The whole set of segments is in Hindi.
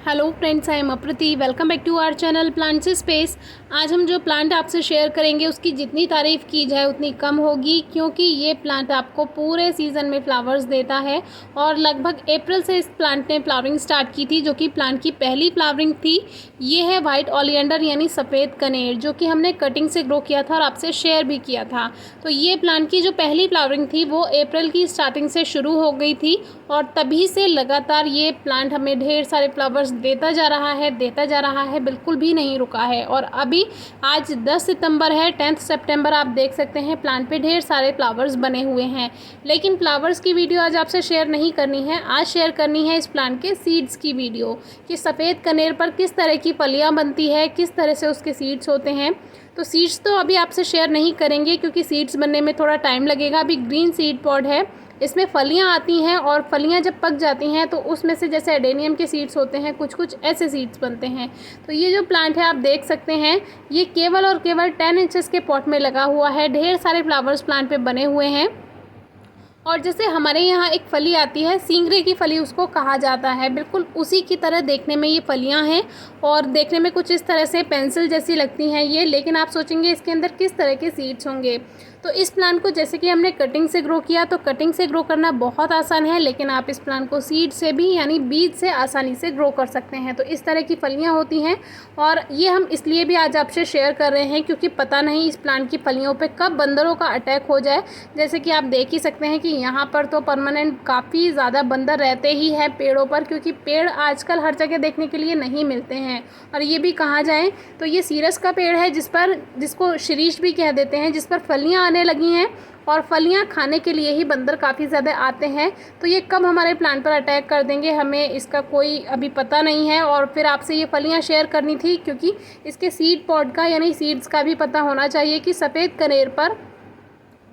Hello friends, I am Aprati. Welcome back to our channel plants space. आज हम जो प्लांट आपसे शेयर करेंगे उसकी जितनी तारीफ़ की जाए उतनी कम होगी, क्योंकि ये प्लांट आपको पूरे सीज़न में फ्लावर्स देता है। और लगभग अप्रैल से इस प्लांट ने फ्लावरिंग स्टार्ट की थी, जो कि प्लांट की पहली फ्लावरिंग थी। ये है वाइट ओलियंडर यानी सफ़ेद कनेर, जो कि हमने कटिंग से ग्रो किया था और आपसे शेयर भी किया था। तो ये प्लांट की जो पहली फ्लावरिंग थी वो अप्रैल की स्टार्टिंग से शुरू हो गई थी, और तभी से लगातार ये प्लांट हमें ढेर सारे फ्लावर्स देता जा रहा है, बिल्कुल भी नहीं रुका है। और अभी आज 10 सितंबर है, 10 सितंबर आप देख सकते हैं प्लांट पे ढेर सारे फ्लावर्स बने हुए हैं। लेकिन फ्लावर्स की वीडियो आज आपसे शेयर नहीं करनी है, आज शेयर करनी है इस प्लांट के सीड्स की वीडियो, कि सफ़ेद कनेर पर किस तरह की फलियाँ बनती है, किस तरह से उसके सीड्स होते हैं। तो सीड्स तो अभी आपसे शेयर नहीं करेंगे, क्योंकि सीड्स बनने में थोड़ा टाइम लगेगा। अभी ग्रीन सीड पॉड है, इसमें फलियां आती हैं, और फलियां जब पक जाती हैं तो उसमें से जैसे एडेनियम के सीड्स होते हैं, कुछ कुछ ऐसे सीड्स बनते हैं। तो ये जो प्लांट है आप देख सकते हैं, ये केवल और केवल 10 इंचेस के पॉट में लगा हुआ है। ढेर सारे फ्लावर्स प्लांट पे बने हुए हैं। और जैसे हमारे यहाँ एक फली आती है, सिंगरे की फली उसको कहा जाता है, बिल्कुल उसी की तरह देखने में ये फलियाँ हैं। और देखने में कुछ इस तरह से पेंसिल जैसी लगती हैं ये, लेकिन आप सोचेंगे इसके अंदर किस तरह के सीड्स होंगे। तो इस प्लांट को जैसे कि हमने कटिंग से ग्रो किया, तो कटिंग से ग्रो करना बहुत आसान है, लेकिन आप इस प्लांट को सीड से भी यानी बीज से आसानी से ग्रो कर सकते हैं। तो इस तरह की फलियाँ होती हैं, और ये हम इसलिए भी आज आपसे शेयर कर रहे हैं क्योंकि पता नहीं इस प्लांट की फलियों पे कब बंदरों का अटैक हो जाए। जैसे कि आप देख ही सकते हैं कि यहाँ पर तो परमानेंट काफ़ी ज़्यादा बंदर रहते ही हैं पेड़ों पर, क्योंकि पेड़ आजकल हर जगह देखने के लिए नहीं मिलते हैं। और ये भी कहा जाए तो ये सीरस का पेड़ है, जिसको शीरीष भी कह देते हैं, जिस पर फलियाँ आने लगी हैं, और फलियां खाने के लिए ही बंदर काफ़ी ज़्यादा आते हैं। तो ये कब हमारे प्लांट पर अटैक कर देंगे हमें इसका कोई अभी पता नहीं है। और फिर आपसे ये फलियां शेयर करनी थी, क्योंकि इसके सीड पॉड का यानी सीड्स का भी पता होना चाहिए कि सफ़ेद कनेर पर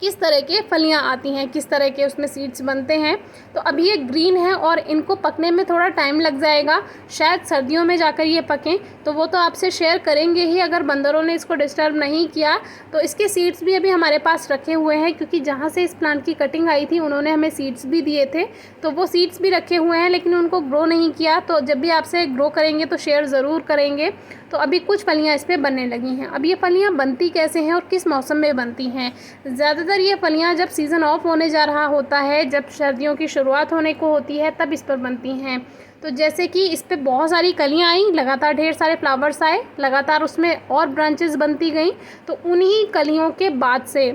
किस तरह के फलियां आती हैं, किस तरह के उसमें सीड्स बनते हैं। तो अभी ये ग्रीन है और इनको पकने में थोड़ा टाइम लग जाएगा, शायद सर्दियों में जाकर ये पकें, तो वो तो आपसे शेयर करेंगे ही अगर बंदरों ने इसको डिस्टर्ब नहीं किया। तो इसके सीड्स भी अभी हमारे पास रखे हुए हैं, क्योंकि जहाँ से इस प्लांट की कटिंग आई थी उन्होंने हमें सीड्स भी दिए थे, तो वो सीड्स भी रखे हुए हैं, लेकिन उनको ग्रो नहीं किया। तो जब भी आपसे ग्रो करेंगे तो शेयर ज़रूर करेंगे। तो अभी कुछ फलियाँ इस पर बनने लगी हैं। अब ये फलियाँ बनती कैसे हैं और किस मौसम में बनती हैं? ज़्यादातर ये फलियाँ जब सीज़न ऑफ होने जा रहा होता है, जब सर्दियों की शुरुआत होने को होती है, तब इस पर बनती हैं। तो जैसे कि इस पर बहुत सारी कलियाँ आई, लगातार ढेर सारे फ्लावर्स आए, लगातार उसमें और ब्रांचेस बनती गई। तो उन्हीं कलियों के बाद से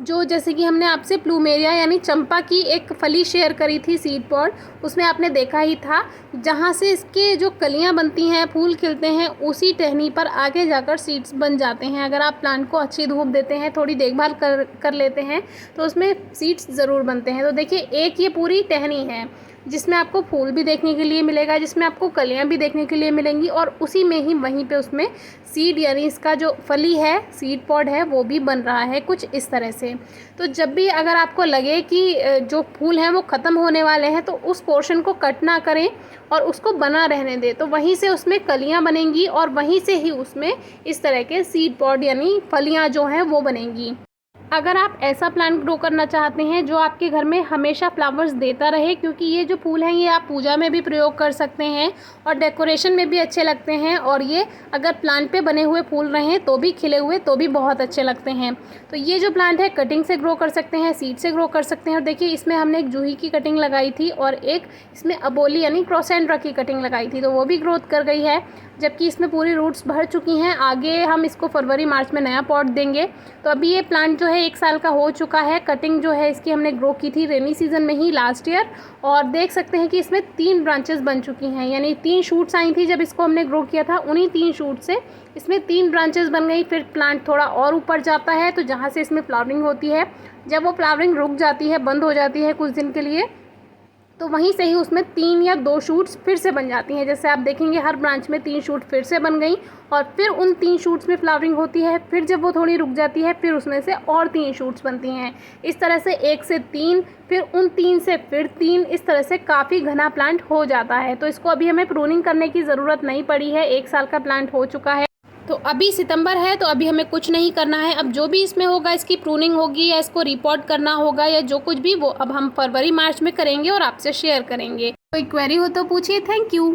जो जैसे कि हमने आपसे प्लूमेरिया यानी चंपा की एक फली शेयर करी थी सीड पॉड, उसमें आपने देखा ही था, जहाँ से इसके जो कलियाँ बनती हैं, फूल खिलते हैं, उसी टहनी पर आगे जाकर सीड्स बन जाते हैं। अगर आप प्लांट को अच्छी धूप देते हैं, थोड़ी देखभाल कर लेते हैं, तो उसमें सीड्स ज़रूर बनते हैं। तो देखिए, एक ये पूरी टहनी है जिसमें आपको फूल भी देखने के लिए मिलेगा, जिसमें आपको कलियां भी देखने के लिए मिलेंगी, और उसी में ही वहीं पे उसमें सीड यानी इसका जो फली है, सीड पॉड है, वो भी बन रहा है कुछ इस तरह से। तो जब भी अगर आपको लगे कि जो फूल हैं वो ख़त्म होने वाले हैं, तो उस पोर्शन को कट ना करें और उसको बना रहने दें, तो वहीं से उसमें कलियाँ बनेंगी, और वहीं से ही उसमें इस तरह के सीड पॉड यानी फलियाँ जो हैं वो बनेंगी। अगर आप ऐसा प्लांट ग्रो करना चाहते हैं जो आपके घर में हमेशा फ्लावर्स देता रहे, क्योंकि ये जो फूल हैं ये आप पूजा में भी प्रयोग कर सकते हैं और डेकोरेशन में भी अच्छे लगते हैं, और ये अगर प्लांट पे बने हुए फूल रहें तो भी खिले हुए तो भी बहुत अच्छे लगते हैं। तो ये जो प्लांट है कटिंग से ग्रो कर सकते हैं, सीड से ग्रो कर सकते हैं। और देखिए, इसमें हमने एक जूही की कटिंग लगाई थी और एक इसमें अबोली यानी क्रोसेंड्रा की कटिंग लगाई थी, तो वो भी ग्रोथ कर गई है, जबकि इसमें पूरी रूट्स भर चुकी हैं। आगे हम इसको फरवरी मार्च में नया पॉट देंगे। तो अभी ये प्लांट जो है 1 साल का हो चुका है। कटिंग जो है इसकी हमने ग्रो की थी रेनी सीजन में ही लास्ट ईयर, और देख सकते हैं कि इसमें 3 ब्रांचेस बन चुकी हैं, यानी 3 शूट्स आई थी जब इसको हमने ग्रो किया था। उन्हीं 3 शूट से इसमें 3 ब्रांचेस बन गई। फिर प्लांट थोड़ा और ऊपर जाता है, तो जहाँ से इसमें फ्लावरिंग होती है, जब वो फ्लावरिंग रुक जाती है, बंद हो जाती है कुछ दिन के लिए, तो वहीं से ही उसमें 3 या 2 शूट्स फिर से बन जाती हैं। जैसे आप देखेंगे हर ब्रांच में 3 शूट फिर से बन गई, और फिर उन 3 शूट्स में फ्लावरिंग होती है। फिर जब वो थोड़ी रुक जाती है, फिर उसमें से और 3 शूट्स बनती हैं। इस तरह से 1 से 3, फिर उन 3 से फिर 3, इस तरह से काफ़ी घना प्लांट हो जाता है। तो इसको अभी हमें प्रूनिंग करने की ज़रूरत नहीं पड़ी है, 1 साल का प्लांट हो चुका है। तो अभी सितंबर है, तो अभी हमें कुछ नहीं करना है। अब जो भी इसमें होगा, इसकी प्रूनिंग होगी या इसको रिपोर्ट करना होगा या जो कुछ भी, वो अब हम फरवरी मार्च में करेंगे और आपसे शेयर करेंगे। कोई क्वेरी हो तो पूछिए। Thank you.